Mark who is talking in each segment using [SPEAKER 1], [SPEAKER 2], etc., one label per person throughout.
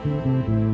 [SPEAKER 1] Doesn't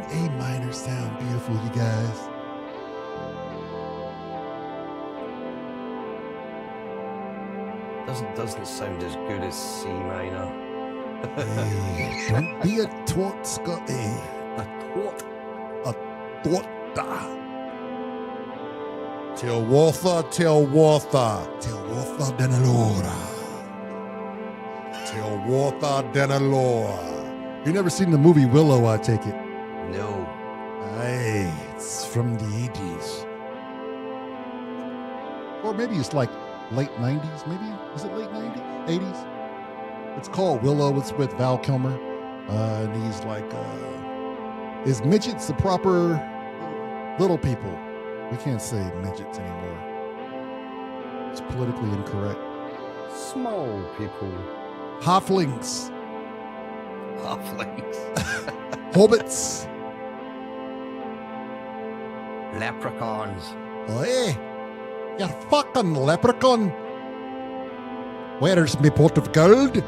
[SPEAKER 1] A minor sound beautiful, you guys?
[SPEAKER 2] Doesn't sound as good as C minor.
[SPEAKER 1] Hey, don't be a twat, Scotty.
[SPEAKER 2] A twat.
[SPEAKER 1] A twata. Tilwatha denalora. Tilwatha denalora. You never seen the movie Willow, I take it?
[SPEAKER 2] No.
[SPEAKER 1] Hey, it's from the 80s. Or maybe it's like late 90s, maybe? Is it late 90s? 80s? It's called Willow. It's with Val Kilmer. And he's like, is midgets the proper little people? We can't say midgets anymore. It's politically incorrect.
[SPEAKER 2] Small people.
[SPEAKER 1] Halflings.
[SPEAKER 2] Halflings.
[SPEAKER 1] Hobbits.
[SPEAKER 2] Leprechauns.
[SPEAKER 1] Oh, hey, you fucking leprechaun. Where's me pot of gold?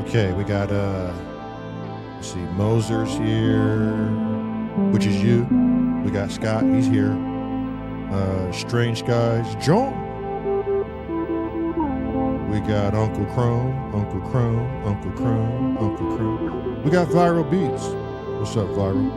[SPEAKER 1] Okay, we got let's see, Moser's here, which is you. We got Scott, he's here. Strange Guys, John. We got Uncle Chrome. We got Viral Beats. What's up, Viral?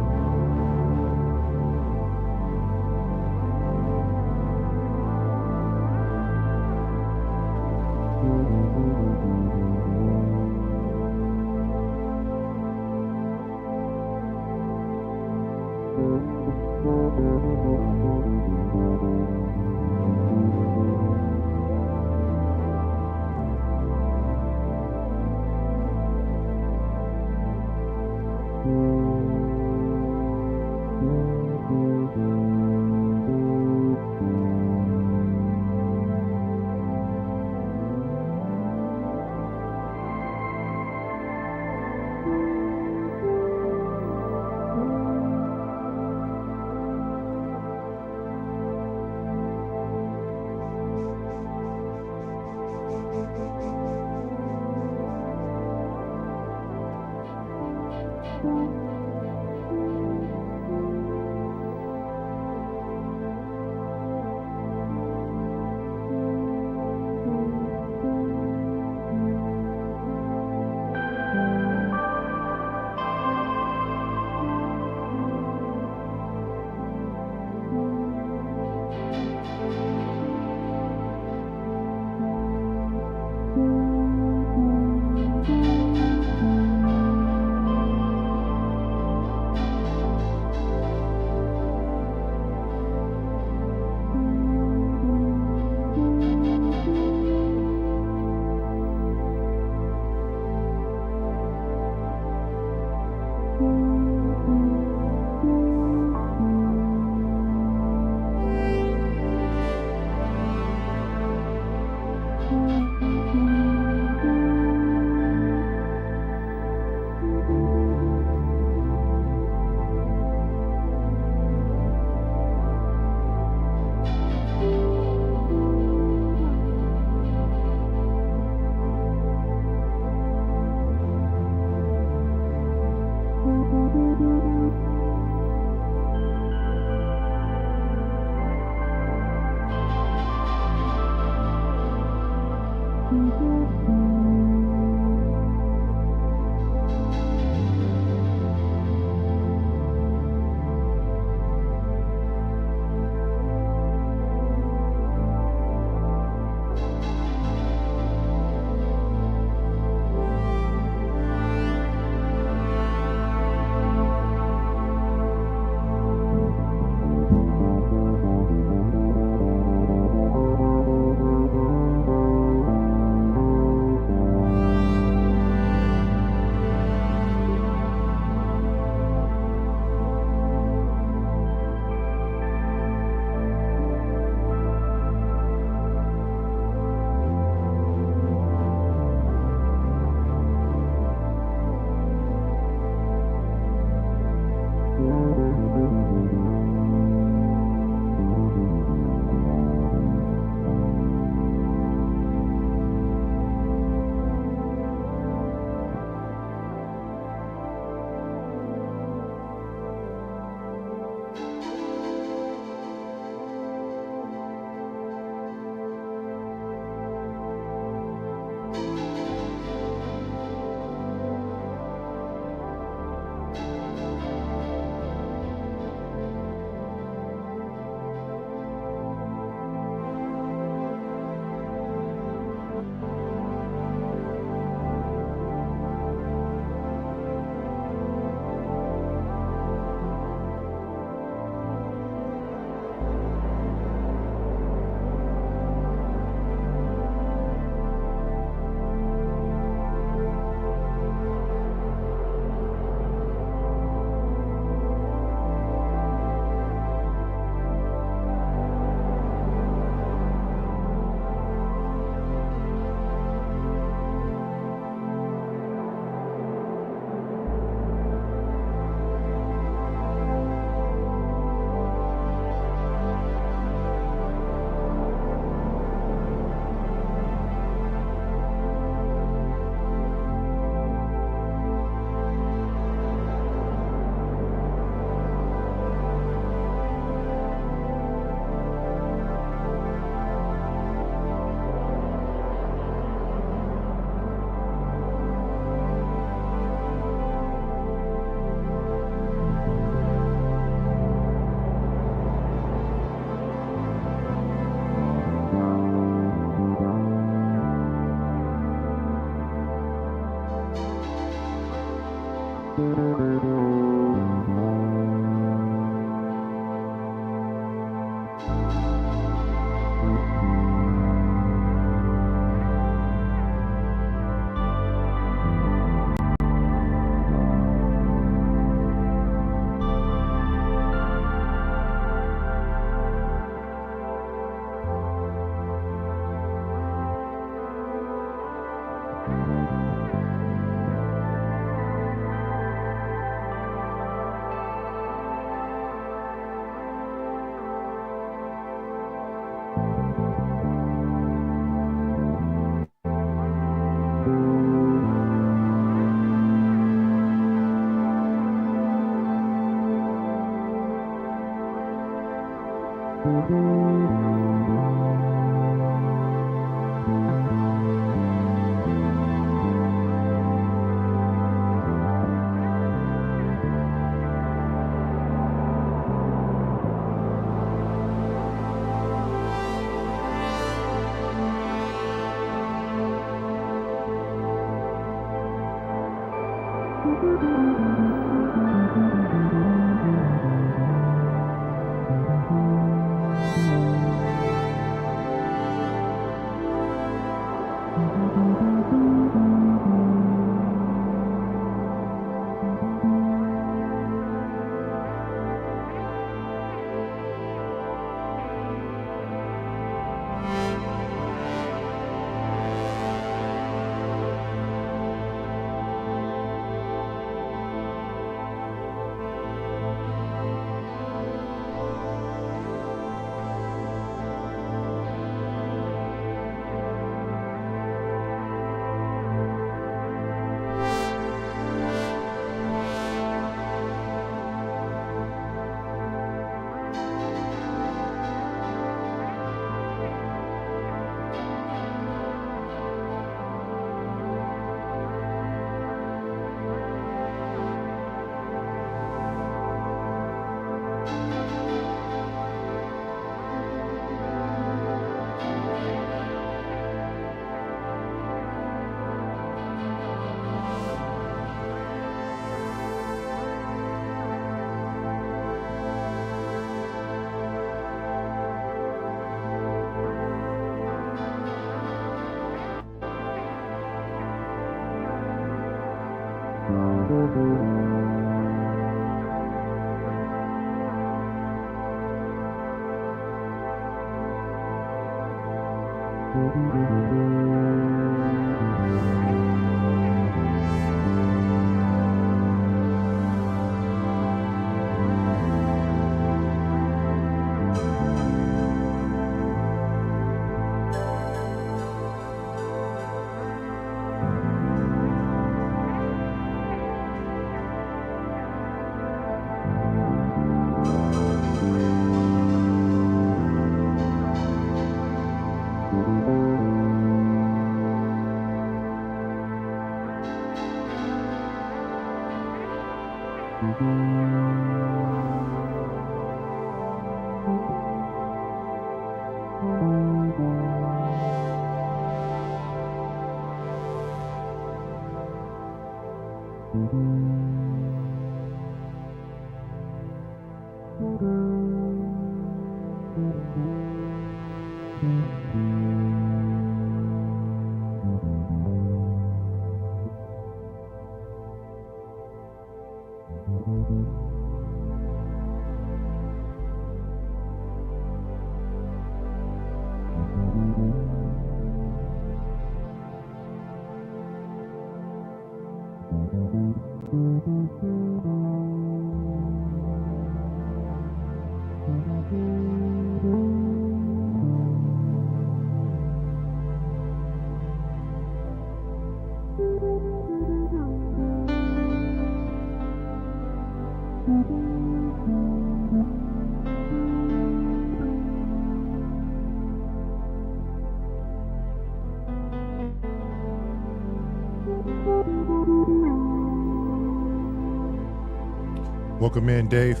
[SPEAKER 1] Welcome in, Dave.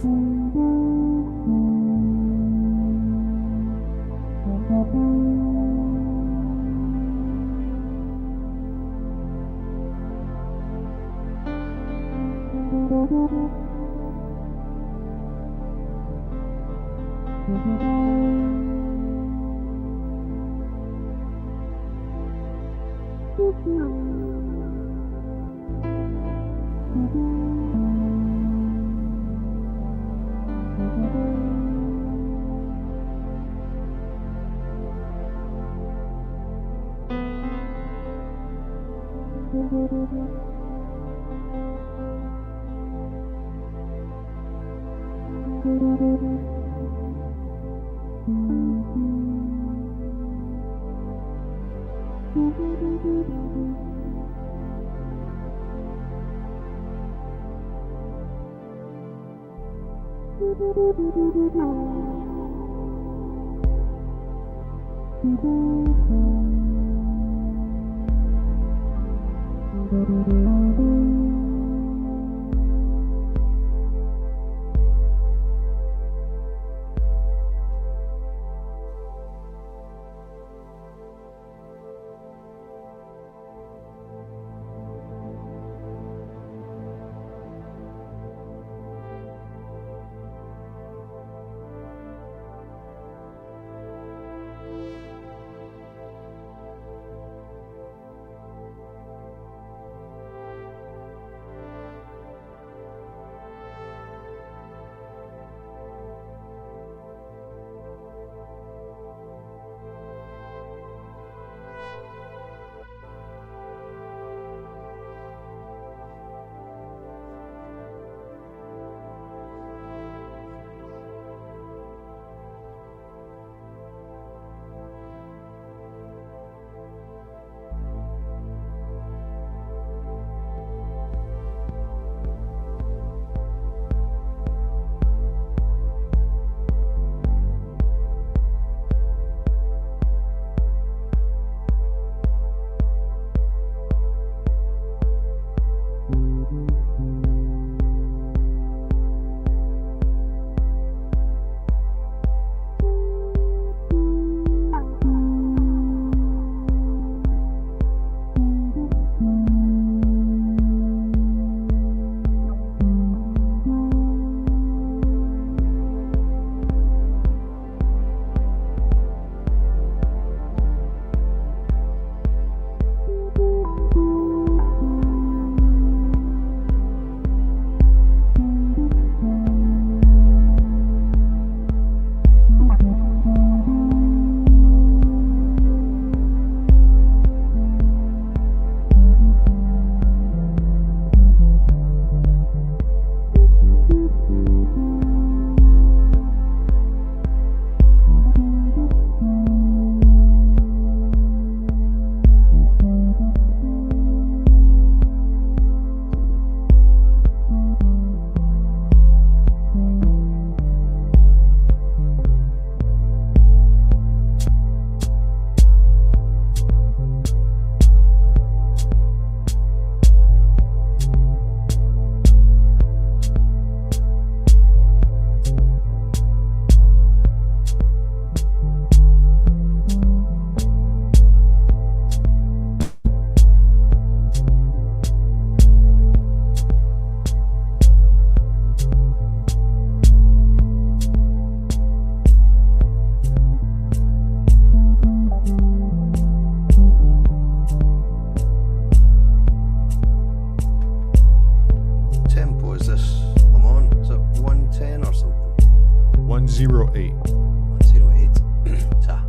[SPEAKER 1] 108.
[SPEAKER 2] 108. Ta.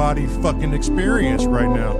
[SPEAKER 3] body fucking experience right now.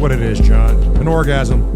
[SPEAKER 3] What it is, John. An orgasm.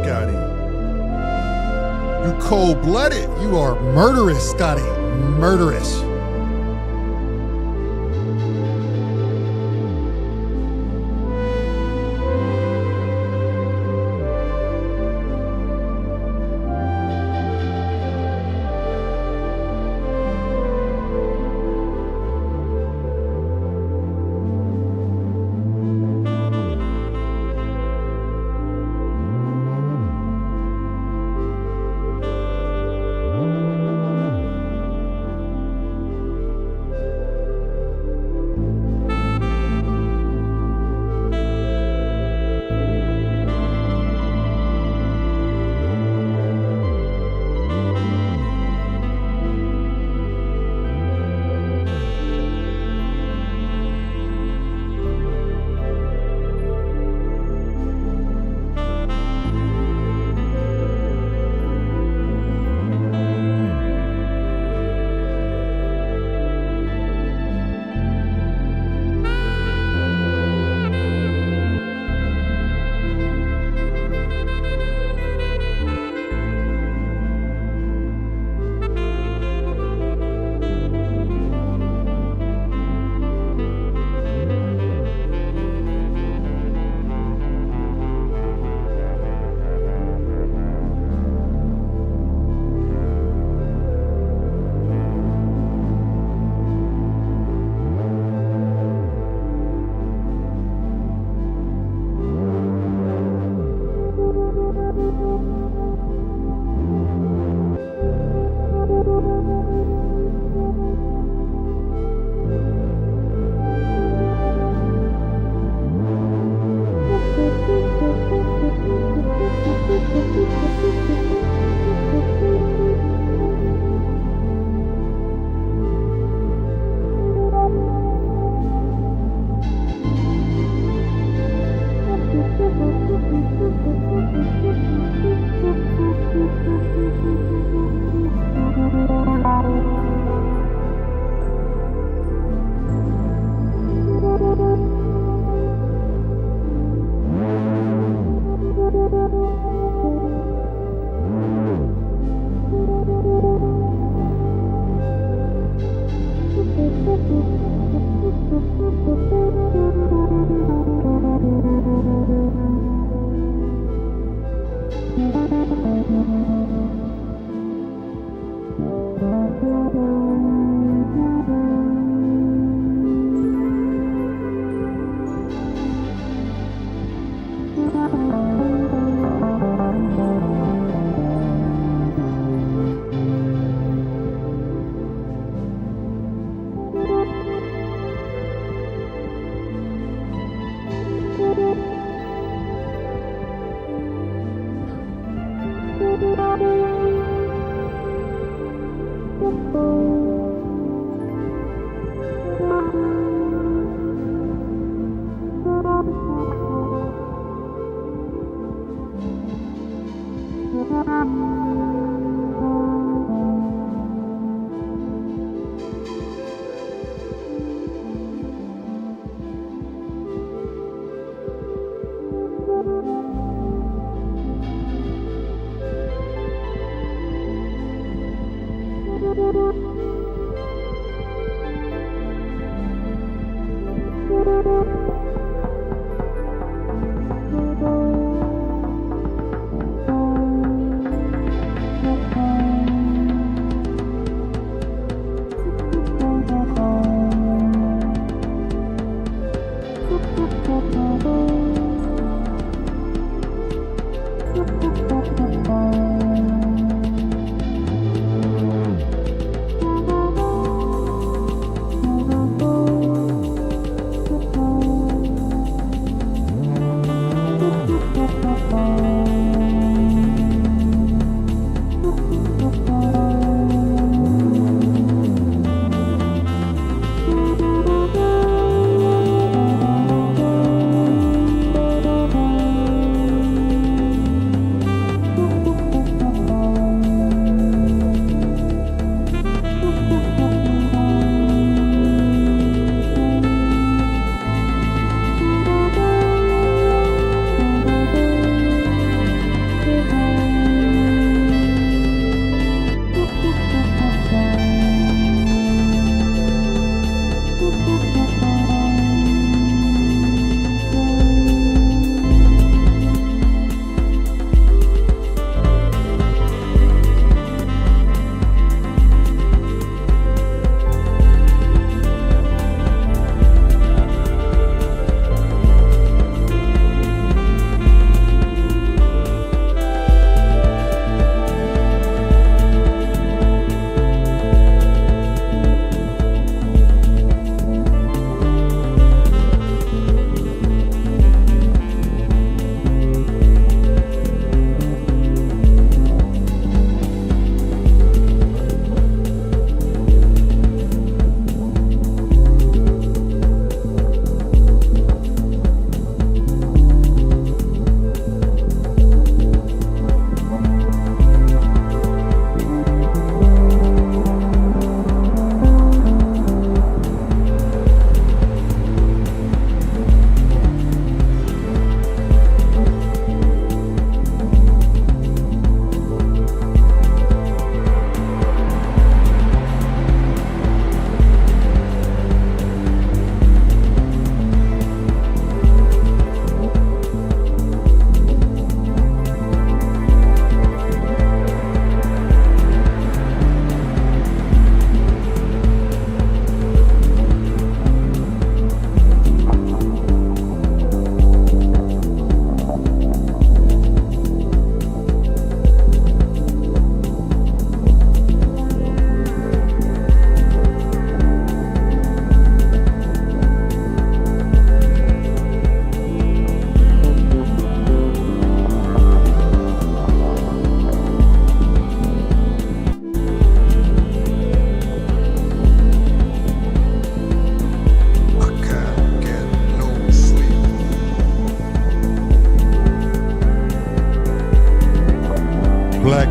[SPEAKER 1] Scotty. You cold-blooded. You are murderous, Scotty. Murderous.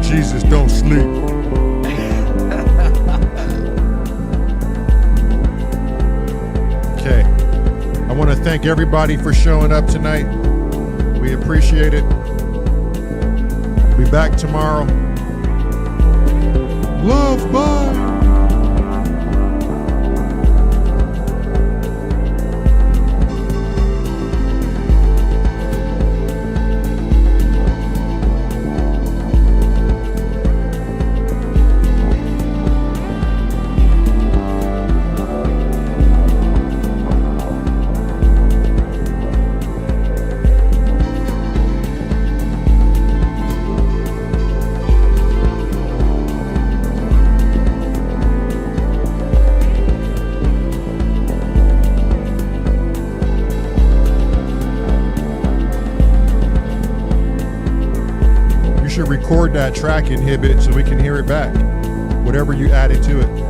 [SPEAKER 3] Jesus don't sleep. Okay. I want to thank everybody for showing up tonight. We appreciate it. Be back tomorrow. Love, bye. Should record that track and hit it so we can hear it back, whatever you added to it.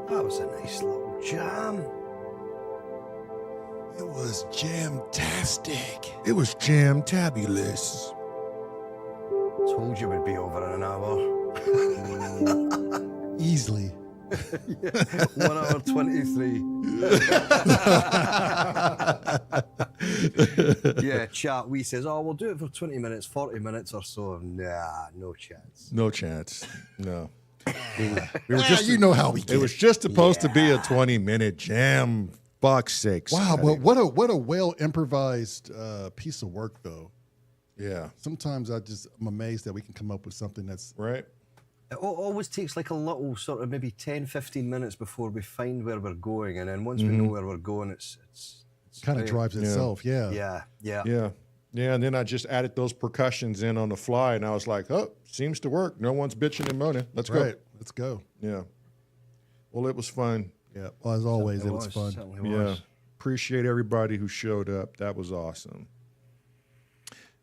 [SPEAKER 2] That was a nice little jam.
[SPEAKER 1] It was jam-tastic.
[SPEAKER 3] It was jam-tabulous.
[SPEAKER 2] Told you we'd be over in an hour.
[SPEAKER 1] Easily.
[SPEAKER 2] 1 hour 23. Yeah, chat. We says, oh, we'll do it for 20 minutes, 40 minutes or so. Nah, no chance.
[SPEAKER 3] No chance. No. We were
[SPEAKER 1] You know how we get.
[SPEAKER 3] It was just supposed to be a 20-minute jam. Fuck's sakes.
[SPEAKER 1] Wow, but what a well improvised piece of work though.
[SPEAKER 3] Yeah.
[SPEAKER 1] Sometimes I'm amazed that we can come up with something that's
[SPEAKER 3] Right.
[SPEAKER 2] It always takes like a little sort of maybe 10, 15 minutes before we find where we're going. And then once we know where we're going, it's
[SPEAKER 1] kind of
[SPEAKER 2] great.
[SPEAKER 1] drives itself. Yeah.
[SPEAKER 2] Yeah.
[SPEAKER 3] Yeah. Yeah, and then I just added those percussions in on the fly, and I was like, oh, seems to work. No one's bitching and moaning. Let's go.
[SPEAKER 1] Let's go.
[SPEAKER 3] Yeah. Well, it was fun.
[SPEAKER 1] Yeah. Well, as always, it was fun.
[SPEAKER 2] Certainly
[SPEAKER 3] Yeah.
[SPEAKER 2] was.
[SPEAKER 3] Appreciate everybody who showed up. That was awesome.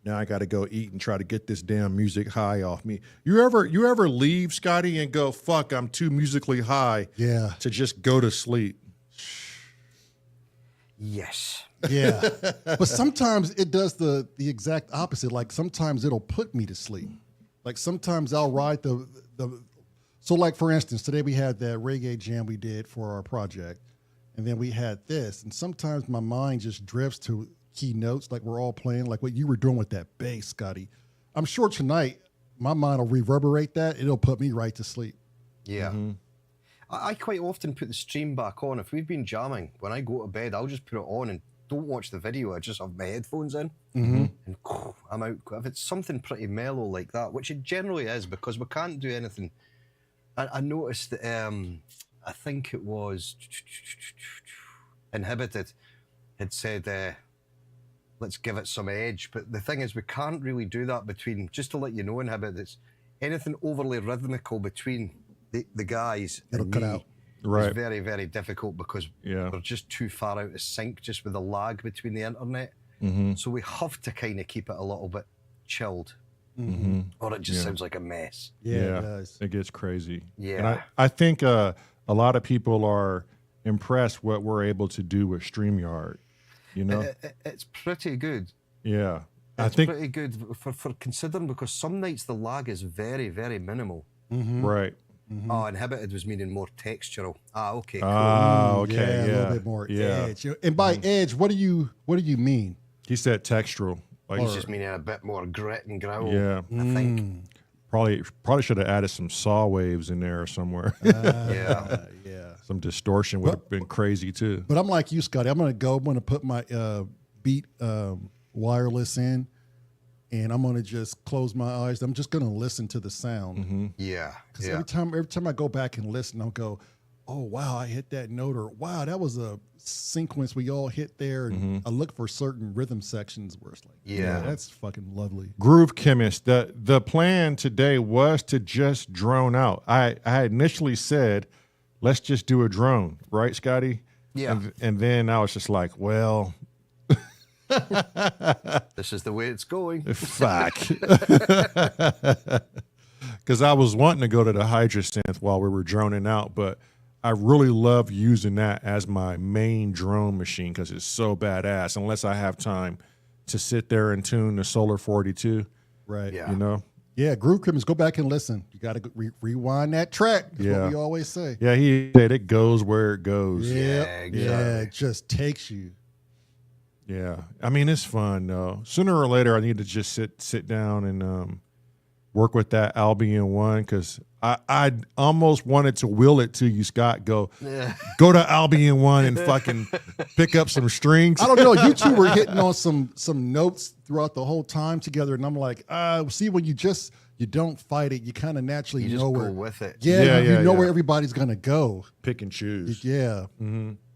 [SPEAKER 3] Now I got to go eat and try to get this damn music high off me. You ever leave, Scotty, and go, fuck, I'm too musically high
[SPEAKER 1] Yeah.
[SPEAKER 3] to just go to sleep?
[SPEAKER 2] Yes.
[SPEAKER 1] Yeah. But sometimes it does the exact opposite. Like sometimes it'll put me to sleep. Like sometimes I'll ride the so like for instance, today we had that reggae jam we did for our project. And then we had this. And sometimes my mind just drifts to key notes like we're all playing, like what you were doing with that bass, Scotty. I'm sure tonight my mind will reverberate that. It'll put me right to sleep.
[SPEAKER 2] Yeah.
[SPEAKER 3] Mm-hmm.
[SPEAKER 2] I quite often put the stream back on. If we've been jamming, when I go to bed, I'll just put it on and don't watch the video. I just have my headphones in and I'm out. If it's something pretty mellow like that, which it generally is because we can't do anything. I noticed that I think it was Inhibited had said, let's give it some edge. But the thing is, we can't really do that between, just to let you know, Inhibited, it's anything overly rhythmical between the guys
[SPEAKER 1] It'll
[SPEAKER 2] and
[SPEAKER 1] cut
[SPEAKER 2] me
[SPEAKER 1] out.
[SPEAKER 3] Right.
[SPEAKER 2] is very, very difficult because
[SPEAKER 3] Yeah.
[SPEAKER 2] we're just too far out of sync just with the lag between the internet.
[SPEAKER 3] Mm-hmm.
[SPEAKER 2] So we have to kind of keep it a little bit chilled
[SPEAKER 3] Mm-hmm.
[SPEAKER 2] or it just
[SPEAKER 3] Yeah.
[SPEAKER 2] sounds like a mess.
[SPEAKER 1] Yeah, it does.
[SPEAKER 3] It gets crazy.
[SPEAKER 2] Yeah.
[SPEAKER 3] And I think a lot of people are impressed what we're able to do with StreamYard. You know?
[SPEAKER 2] It's pretty good.
[SPEAKER 3] Yeah. I
[SPEAKER 2] It's
[SPEAKER 3] think
[SPEAKER 2] pretty good for considering because some nights the lag is very, very minimal.
[SPEAKER 3] right.
[SPEAKER 2] Oh, Inhibited was meaning more textural. Ah, okay, cool.
[SPEAKER 3] Ah, okay.
[SPEAKER 1] Yeah,
[SPEAKER 3] Yeah.
[SPEAKER 1] a little bit more
[SPEAKER 3] Yeah.
[SPEAKER 1] edge. And by edge, what do you mean?
[SPEAKER 3] He said textural. Like
[SPEAKER 2] He's just meaning a bit more grit and growl.
[SPEAKER 3] Yeah.
[SPEAKER 2] I think.
[SPEAKER 3] Probably should have added some saw waves in there somewhere.
[SPEAKER 2] Yeah.
[SPEAKER 1] Yeah.
[SPEAKER 3] Some distortion would have been crazy too.
[SPEAKER 1] But I'm like you, Scotty. I'm gonna put my Beat wireless in, and I'm gonna just close my eyes. I'm just gonna listen to the sound.
[SPEAKER 2] Yeah.
[SPEAKER 1] Because
[SPEAKER 2] Yeah.
[SPEAKER 1] every time I go back and listen, I'll go, oh wow, I hit that note, or wow, that was a sequence we all hit there. And I look for certain rhythm sections where it's like,
[SPEAKER 2] Yeah.
[SPEAKER 1] that's fucking lovely.
[SPEAKER 3] Groove Chemist. The plan today was to just drone out. I had initially said, let's just do a drone, right, Scotty?
[SPEAKER 2] Yeah.
[SPEAKER 3] And then I was just like, well,
[SPEAKER 2] This is the way it's going.
[SPEAKER 3] fuck. Because I was wanting to go to the Hydrosynth while we were droning out, but I really love using that as my main drone machine because it's so badass. Unless I have time to sit there and tune the Solar 42,
[SPEAKER 1] Right.
[SPEAKER 2] Yeah.
[SPEAKER 3] you know?
[SPEAKER 1] Yeah, Groove Criminals, go back and listen. You got to rewind that track. That's what we always say.
[SPEAKER 3] Yeah, he said it goes where it goes.
[SPEAKER 1] Yeah,
[SPEAKER 2] exactly.
[SPEAKER 1] yeah, it just takes you.
[SPEAKER 3] Yeah. I mean, it's fun though. Sooner or later, I need to just sit down and work with that Albion one because I almost wanted to will it to you, Scott. Go to Albion one and fucking pick up some strings.
[SPEAKER 1] I don't know. You two were hitting on some notes throughout the whole time together, and I'm like, see, when you don't fight it, you kind of naturally
[SPEAKER 2] You just
[SPEAKER 1] know
[SPEAKER 2] go
[SPEAKER 1] where.
[SPEAKER 2] with it.
[SPEAKER 1] Yeah, you know
[SPEAKER 3] yeah.
[SPEAKER 1] where everybody's gonna go.
[SPEAKER 3] Pick and choose.
[SPEAKER 1] Yeah,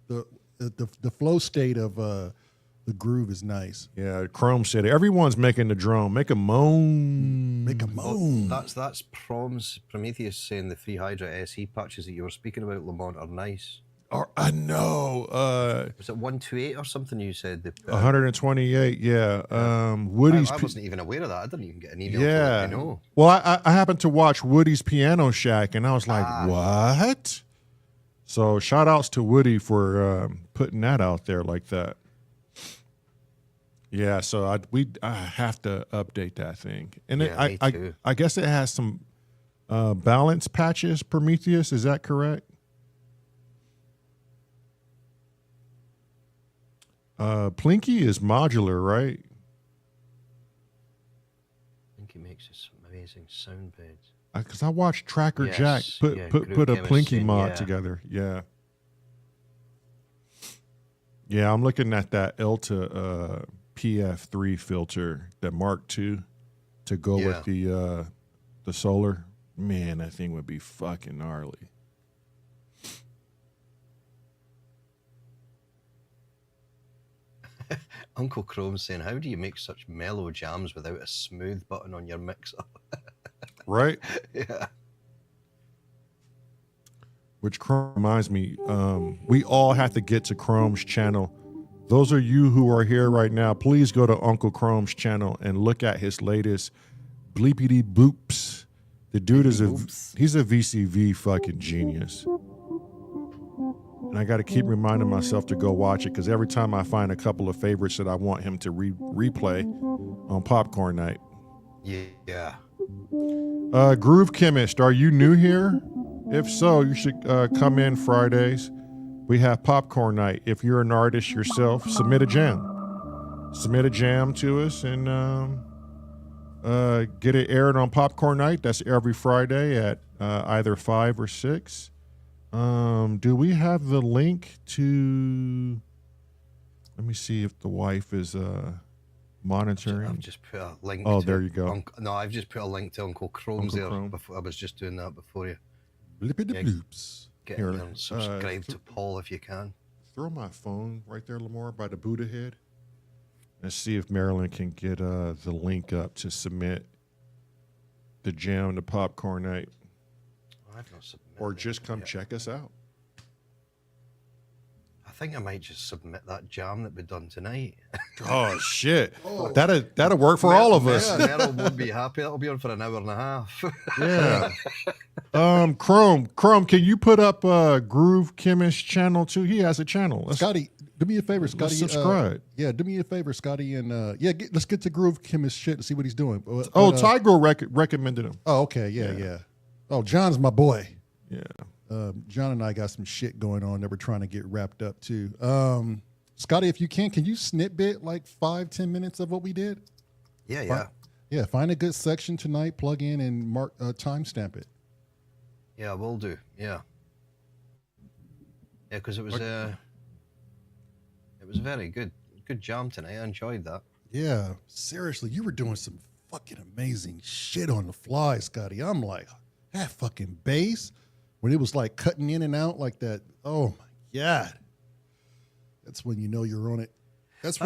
[SPEAKER 1] the flow state of the groove is nice.
[SPEAKER 3] Yeah, Chrome said it. Everyone's making the drone. Make a moan.
[SPEAKER 1] Make a moan.
[SPEAKER 2] That's Prometheus saying the free Hydra SE patches that you were speaking about, Lamont, are nice.
[SPEAKER 3] Or, I know.
[SPEAKER 2] Was it 128 or something you said?
[SPEAKER 3] 128. Yeah.
[SPEAKER 2] I
[SPEAKER 3] Woody's.
[SPEAKER 2] wasn't even aware of that. I didn't even get an email to
[SPEAKER 3] Yeah.
[SPEAKER 2] let me know.
[SPEAKER 3] Well, I happened to watch Woody's Piano Shack, and I was like, what? So shout outs to Woody for putting that out there like that. Yeah, so I have to update that thing, and
[SPEAKER 2] Yeah, me too.
[SPEAKER 3] I guess it has some balance patches. Prometheus, is that correct? Plinky is modular, right?
[SPEAKER 2] I think he makes some amazing sound beds.
[SPEAKER 3] Because I watched Tracker
[SPEAKER 2] Yes,
[SPEAKER 3] Jack
[SPEAKER 2] yeah,
[SPEAKER 3] put a
[SPEAKER 2] Groove Chemist
[SPEAKER 3] Plinky
[SPEAKER 2] saying,
[SPEAKER 3] mod
[SPEAKER 2] yeah.
[SPEAKER 3] together. Yeah. Yeah, I'm looking at that Elta PF3 filter, the Mark II, to go with the Solar. Man, that thing would be fucking gnarly.
[SPEAKER 2] Uncle Chrome saying, how do you make such mellow jams without a smooth button on your mixer?
[SPEAKER 3] Right?
[SPEAKER 2] Yeah.
[SPEAKER 3] Which Chrome reminds me, we all have to get to Chrome's channel. Those of you who are here right now, please go to Uncle Chrome's channel and look at his latest bleepity boops. The dude is he's a VCV fucking genius. And I got to keep reminding myself to go watch it because every time I find a couple of favorites that I want him to replay on Popcorn Night.
[SPEAKER 2] Yeah.
[SPEAKER 3] Groove Chemist, are you new here? If so, you should come in Fridays. We have Popcorn Night. If you're an artist yourself, submit a jam. Submit a jam to us and get it aired on Popcorn Night. That's every Friday at either 5 or 6. Do we have the link to... Let me see if the wife is monitoring.
[SPEAKER 2] I've just put a link
[SPEAKER 3] Oh,
[SPEAKER 2] to
[SPEAKER 3] there you go.
[SPEAKER 2] No, I've just put a link to Uncle Chrome's
[SPEAKER 3] Uncle
[SPEAKER 2] there.
[SPEAKER 3] Chrome.
[SPEAKER 2] Before, I was just doing that before you.
[SPEAKER 1] Blippity
[SPEAKER 2] Yeah.
[SPEAKER 1] bloops.
[SPEAKER 2] Get
[SPEAKER 3] Here,
[SPEAKER 2] in there and subscribe to Paul if you can.
[SPEAKER 3] Throw my phone right there, Lamar, by the Buddha head. Let's see if Marilyn can get the link up to submit the jam to Popcorn Night.
[SPEAKER 2] I've not submitted
[SPEAKER 3] Or just
[SPEAKER 2] it
[SPEAKER 3] come
[SPEAKER 2] yet.
[SPEAKER 3] check us out.
[SPEAKER 2] I think I might just submit that jam that we done tonight.
[SPEAKER 3] Oh, shit. That'll work for all of us.
[SPEAKER 2] Yeah, Meryl would be happy. That'll be on for an hour and a half.
[SPEAKER 3] Yeah. Chrome, can you put up Groove Chemist channel too? He has a channel.
[SPEAKER 1] Scotty, do me a favor, Scotty.
[SPEAKER 3] subscribe.
[SPEAKER 1] Yeah, do me a favor, Scotty, and let's get to Groove Chemist shit and see what he's doing.
[SPEAKER 3] Tiger recommended him.
[SPEAKER 1] Oh, okay, yeah. Oh, John's my boy.
[SPEAKER 3] Yeah.
[SPEAKER 1] John and I got some shit going on that we're trying to get wrapped up too. Scotty, if you can you snippet like 5-10 minutes of what we did?
[SPEAKER 2] Yeah.
[SPEAKER 1] Yeah, find a good section tonight, plug in and mark timestamp it.
[SPEAKER 2] Yeah, will do. Yeah. Yeah, because it was a very good jam tonight. I enjoyed that.
[SPEAKER 1] Yeah, seriously, you were doing some fucking amazing shit on the fly, Scotty. I'm like, that fucking bass, when it was like cutting in and out like that, oh my God. That's when you know you're on it.
[SPEAKER 2] That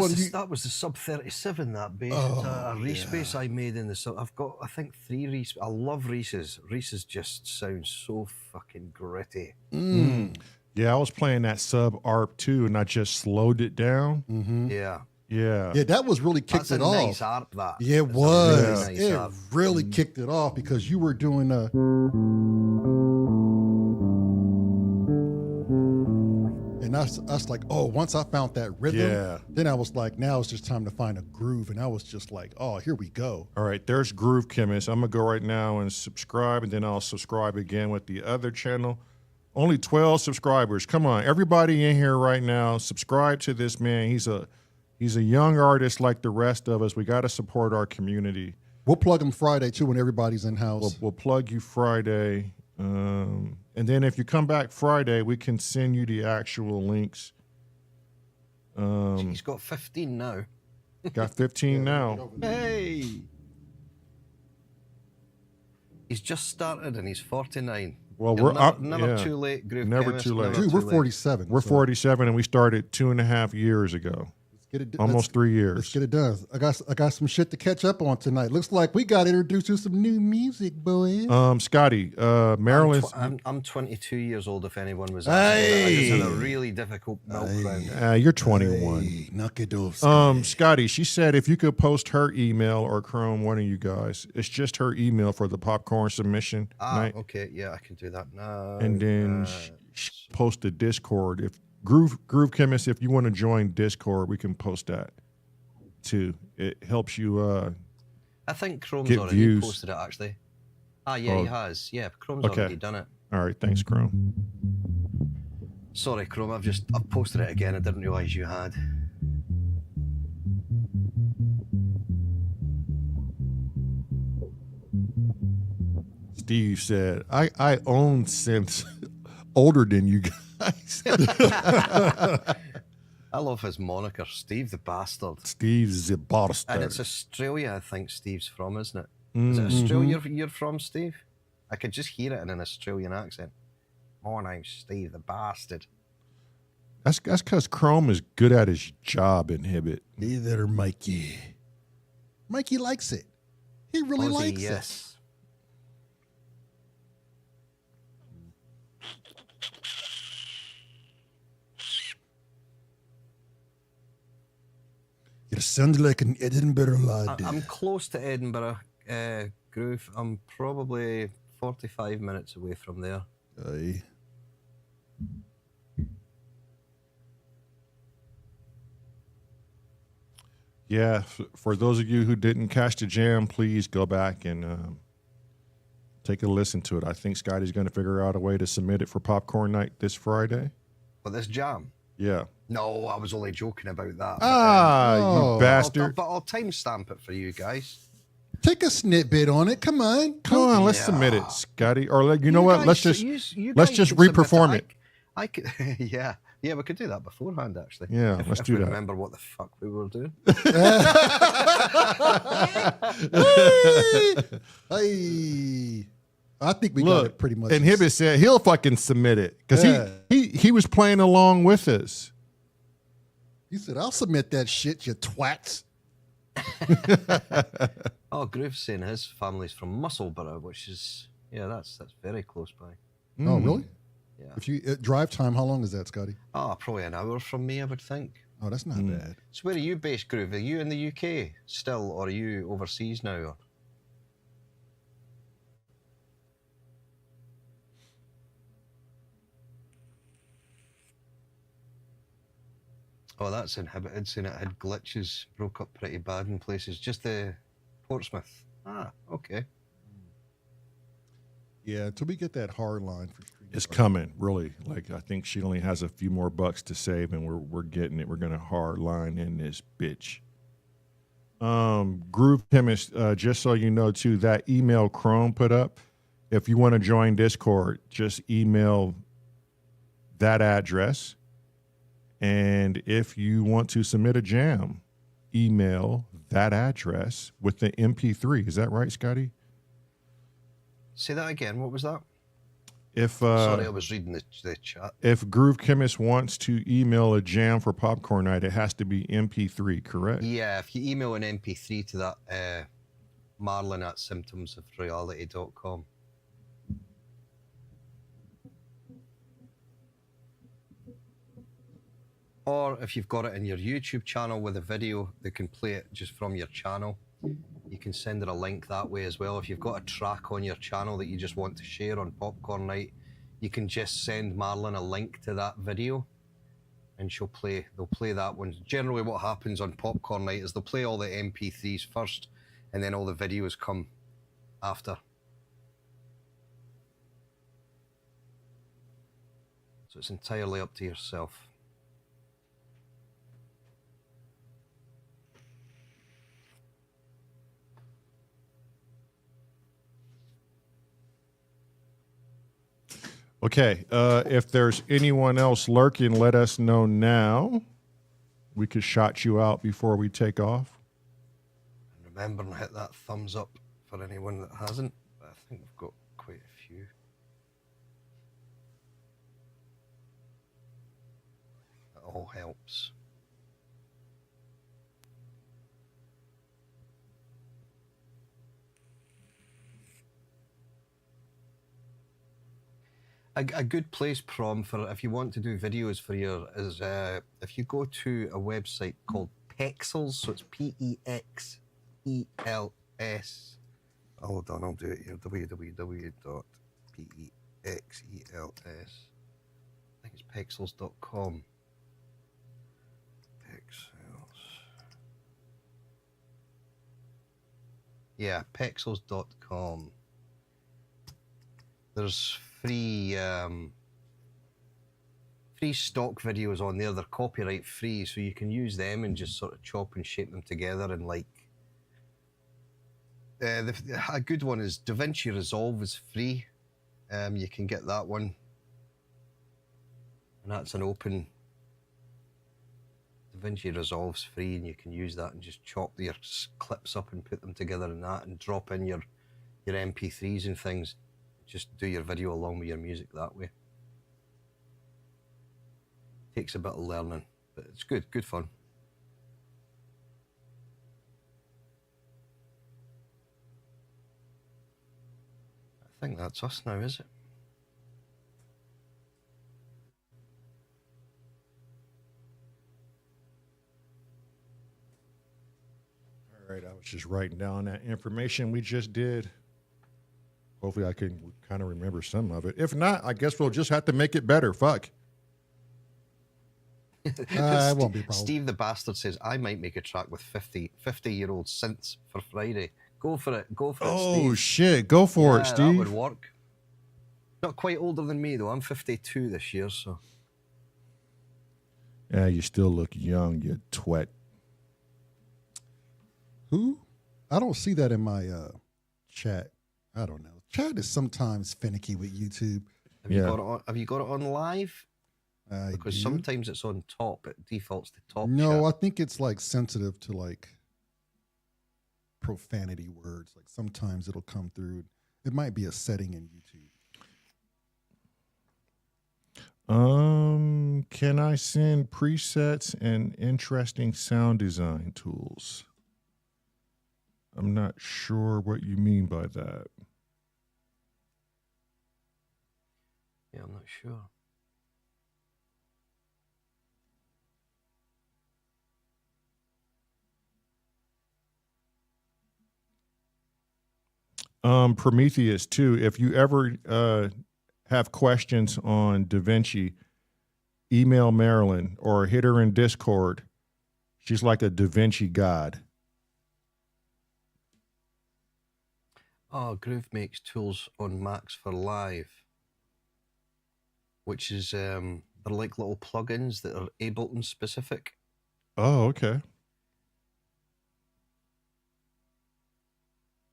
[SPEAKER 2] was the sub 37, that bass. It's a Reese bass I made in the sub. I've got, I think, 3 Reese. I love Reese's. Reese's just sounds so fucking gritty.
[SPEAKER 3] Yeah, I was playing that sub ARP too, and I just slowed it down.
[SPEAKER 2] Yeah.
[SPEAKER 3] Yeah.
[SPEAKER 1] Yeah, that was really kicked
[SPEAKER 2] That's
[SPEAKER 1] it
[SPEAKER 2] a
[SPEAKER 1] off.
[SPEAKER 2] nice ARP, that.
[SPEAKER 1] Yeah, it
[SPEAKER 2] It's a
[SPEAKER 1] was.
[SPEAKER 2] really nice
[SPEAKER 1] It
[SPEAKER 2] ARP.
[SPEAKER 1] really kicked it off because you were doing and I was like, oh, once I found that rhythm, then I was like, now it's just time to find a groove. And I was just like, oh, here we go.
[SPEAKER 3] All right, there's Groove Chemist. I'm going to go right now and subscribe, and then I'll subscribe again with the other channel. Only 12 subscribers. Come on, everybody in here right now, subscribe to this man. He's a young artist like the rest of us. We got to support our community.
[SPEAKER 1] We'll plug him Friday, too, when everybody's in-house.
[SPEAKER 3] We'll plug you Friday. And then if you come back Friday, we can send you the actual links.
[SPEAKER 2] He's got 15 now.
[SPEAKER 3] Got 15 now.
[SPEAKER 2] Hey! He's just started and he's 49.
[SPEAKER 3] Well,
[SPEAKER 2] You're
[SPEAKER 3] we're
[SPEAKER 2] never too late, Groove
[SPEAKER 3] Never
[SPEAKER 2] Chemist,
[SPEAKER 3] too late.
[SPEAKER 1] Dude, we're 47.
[SPEAKER 3] We're 47, and we started 2.5 years ago.
[SPEAKER 1] Get it,
[SPEAKER 3] Almost 3 years.
[SPEAKER 1] Let's get it done. I got some shit to catch up on tonight. Looks like we got introduced to some new music, boys.
[SPEAKER 3] Scotty, Maryland.
[SPEAKER 2] I'm 22 years old, if anyone was
[SPEAKER 1] Hey!
[SPEAKER 2] asking. I just had a really difficult meltdown.
[SPEAKER 3] You're 21.
[SPEAKER 1] Hey, knock it off.
[SPEAKER 3] Scotty, she said if you could post her email or Chrome, one of you guys, it's just her email for the popcorn submission night.
[SPEAKER 2] Okay, yeah, I can do that now.
[SPEAKER 3] And then she posted Discord. If Groove Chemist, if you want to join Discord, we can post that too. It helps you.
[SPEAKER 2] I think Chrome's
[SPEAKER 3] get
[SPEAKER 2] already
[SPEAKER 3] views.
[SPEAKER 2] posted it, actually. He has. Yeah, Chrome's
[SPEAKER 3] Okay.
[SPEAKER 2] already done it.
[SPEAKER 3] All right, thanks, Chrome.
[SPEAKER 2] Sorry, Chrome, I've posted it again. I didn't realise you had.
[SPEAKER 3] Steve said, I own synths older than you guys.
[SPEAKER 2] I love his moniker, Steve the Bastard.
[SPEAKER 3] Steve's the bastard.
[SPEAKER 2] And it's Australia, I think Steve's from, isn't it? Is it Australia you're from, Steve? I could just hear it in an Australian accent. My name's Steve the Bastard.
[SPEAKER 3] That's because Chrome is good at his job, Inhibit.
[SPEAKER 1] Neither Mikey. Mikey likes it. He really
[SPEAKER 2] Ozzy,
[SPEAKER 1] likes it.
[SPEAKER 2] yes.
[SPEAKER 1] You sound like an Edinburgh lad.
[SPEAKER 2] I'm close to Edinburgh, Groove. I'm probably 45 minutes away from there.
[SPEAKER 1] Aye.
[SPEAKER 3] Yeah, for those of you who didn't catch the jam, please go back and take a listen to it. I think Scotty's going to figure out a way to submit it for Popcorn Night this Friday.
[SPEAKER 2] But this jam?
[SPEAKER 3] Yeah.
[SPEAKER 2] No, I was only joking about that.
[SPEAKER 3] You bastard.
[SPEAKER 2] But I'll timestamp it for you guys.
[SPEAKER 1] Take a snippet on it. Come on.
[SPEAKER 3] Come on, let's submit it, Scotty. Or you know what?
[SPEAKER 2] Guys,
[SPEAKER 3] Let's
[SPEAKER 2] you
[SPEAKER 3] let's
[SPEAKER 2] guys
[SPEAKER 3] just
[SPEAKER 2] can submit
[SPEAKER 3] reperform it.
[SPEAKER 2] I could, yeah, we could do that beforehand, actually.
[SPEAKER 3] Yeah,
[SPEAKER 2] if,
[SPEAKER 3] let's
[SPEAKER 2] if
[SPEAKER 3] do
[SPEAKER 2] we
[SPEAKER 3] that.
[SPEAKER 2] Remember what the fuck we were doing?
[SPEAKER 1] Hey. I think we got it pretty much.
[SPEAKER 3] And Hibbit said he'll fucking submit it because
[SPEAKER 1] Yeah.
[SPEAKER 3] he was playing along with us.
[SPEAKER 1] He said, I'll submit that shit, you twats.
[SPEAKER 2] Oh, Groove's saying his family's from Musselburgh, which is, that's very close by.
[SPEAKER 1] Oh, really?
[SPEAKER 2] Yeah.
[SPEAKER 1] If you drive time, how long is that, Scotty?
[SPEAKER 2] Oh, probably an hour from me, I would think.
[SPEAKER 1] Oh, that's not bad.
[SPEAKER 2] So where are you based, Groove? Are you in the UK still, or are you overseas now? Or? Oh, that's inhibited, saying it had glitches, broke up pretty bad in places. Just the Portsmouth. Ah, okay.
[SPEAKER 1] Yeah, until we get that hard line for Streamyard.
[SPEAKER 3] It's coming, really. Like I think she only has a few more bucks to save, and we're getting it. We're gonna hard line in this bitch. Groove Chemist, just so you know too, that email Chrome put up. If you want to join Discord, just email that address. And if you want to submit a jam, email that address with the MP3. Is that right, Scotty?
[SPEAKER 2] Say that again. What was that?
[SPEAKER 3] If
[SPEAKER 2] Sorry, I was reading the chat.
[SPEAKER 3] if Groove Chemist wants to email a jam for Popcorn Night, it has to be MP3, correct?
[SPEAKER 2] Yeah, if you email an MP3 to that Marlon at symptomsofreality.com. Or if you've got it in your YouTube channel with a video, they can play it just from your channel. You can send her a link that way as well. If you've got a track on your channel that you just want to share on Popcorn Night, you can just send Marlon a link to that video and they'll play that one. Generally what happens on Popcorn Night is they'll play all the MP3s first and then all the videos come after. So it's entirely up to yourself.
[SPEAKER 3] Okay, if there's anyone else lurking, let us know now. We could shout you out before we take off.
[SPEAKER 2] And remember to hit that thumbs up for anyone that hasn't. I think we've got quite a few. That all helps. A good place, Prom, for if you want to do videos for your is if you go to a website called Pexels, so it's Pexels. Hold on, I'll do it here. www.pexels. I think it's pexels.com. Pexels. Yeah, pexels.com. There's free stock videos on there. They're copyright free, so you can use them and just sort of chop and shape them together. And like a good one is DaVinci Resolve is free. You can get that one, and that's an open. DaVinci Resolve's free, and you can use that and just chop your clips up and put them together in that, and drop in your MP3s and things. Just do your video along with your music that way. Takes a bit of learning, but it's good fun. I think that's us now, is it?
[SPEAKER 3] All right, I was just writing down that information we just did. Hopefully I can kind of remember some of it. If not, I guess we'll just have to make it better. Fuck.
[SPEAKER 1] It won't be a problem.
[SPEAKER 2] Steve the Bastard says, I might make a track with 50-year-old synths for Friday. Go for it. Go for it, Steve.
[SPEAKER 3] Oh, shit. Go for it, Steve.
[SPEAKER 2] That would work. Not quite older than me, though. I'm 52 this year, so.
[SPEAKER 3] Yeah, you still look young, you twat.
[SPEAKER 1] Who? I don't see that in my chat. I don't know. Chat is sometimes finicky with YouTube.
[SPEAKER 2] Have you got it on live? Because
[SPEAKER 1] do.
[SPEAKER 2] sometimes it's on top. It defaults to top.
[SPEAKER 1] No,
[SPEAKER 2] chat.
[SPEAKER 1] I think it's like sensitive to like profanity words. Like sometimes it'll come through. It might be a setting in YouTube.
[SPEAKER 3] Can I send presets and interesting sound design tools? I'm not sure what you mean by that.
[SPEAKER 2] Yeah, I'm not sure.
[SPEAKER 3] Prometheus too. If you ever have questions on DaVinci, email Marilyn or hit her in Discord. She's like a DaVinci god.
[SPEAKER 2] Oh, Groove makes tools on Macs for Live, which is they're like little plugins that are Ableton specific.
[SPEAKER 3] Oh, okay.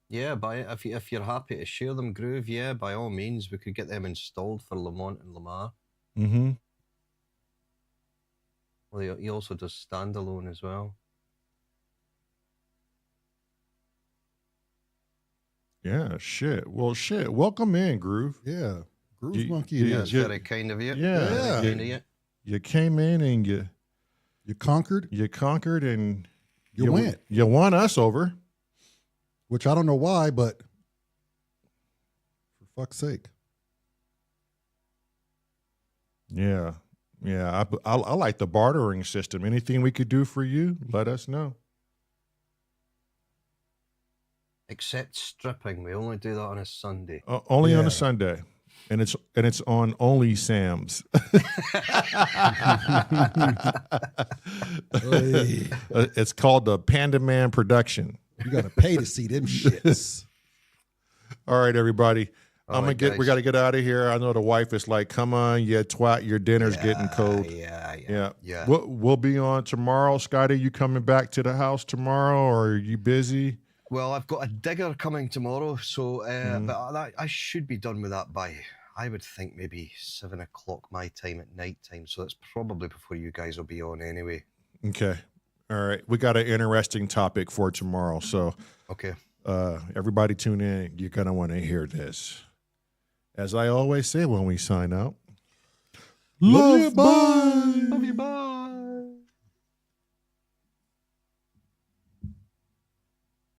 [SPEAKER 2] Yeah, if you're happy to share them, Groove, yeah, by all means, we could get them installed for Lamont and Lamar.
[SPEAKER 3] Mm-hmm.
[SPEAKER 2] Well, he also does standalone as well.
[SPEAKER 3] Yeah, shit. Well, shit. Welcome in, Groove.
[SPEAKER 1] Yeah. Groove
[SPEAKER 3] You-
[SPEAKER 1] Monkey.
[SPEAKER 3] you-
[SPEAKER 1] it
[SPEAKER 2] That's
[SPEAKER 1] is.
[SPEAKER 2] very kind of you.
[SPEAKER 3] Yeah.
[SPEAKER 2] Very kind of you.
[SPEAKER 3] You came in and you
[SPEAKER 1] conquered,
[SPEAKER 3] and
[SPEAKER 1] You went.
[SPEAKER 3] You won us over.
[SPEAKER 1] which I don't know why, but for fuck's sake.
[SPEAKER 3] Yeah. Yeah. I like the bartering system. Anything we could do for you, let us know.
[SPEAKER 2] Except stripping. We only do that on a Sunday.
[SPEAKER 3] Only on
[SPEAKER 1] Yeah.
[SPEAKER 3] a Sunday. And it's on Only Sam's.
[SPEAKER 1] Hey,
[SPEAKER 3] It's called the Panda Man Production.
[SPEAKER 1] you got to pay to see them shits.
[SPEAKER 3] All right, everybody.
[SPEAKER 2] All right,
[SPEAKER 3] We
[SPEAKER 2] guys.
[SPEAKER 3] got to get out of here. I know the wife is like, "Come on, you twat, your dinner's getting cold."
[SPEAKER 2] Yeah.
[SPEAKER 3] We'll be on tomorrow. Scotty, you coming back to the house tomorrow, or are you busy?
[SPEAKER 2] Well, I've got a digger coming tomorrow, so
[SPEAKER 3] Mm-hmm.
[SPEAKER 2] but I should be done with that by, I would think, maybe 7 o'clock my time at night time. So that's probably before you guys will be on anyway.
[SPEAKER 3] Okay. All right. We got an interesting topic for tomorrow. So
[SPEAKER 2] Okay.
[SPEAKER 3] everybody tune in. You're going to want to hear this. As I always say when we sign out,
[SPEAKER 1] Love, bye.
[SPEAKER 2] Love you, bye.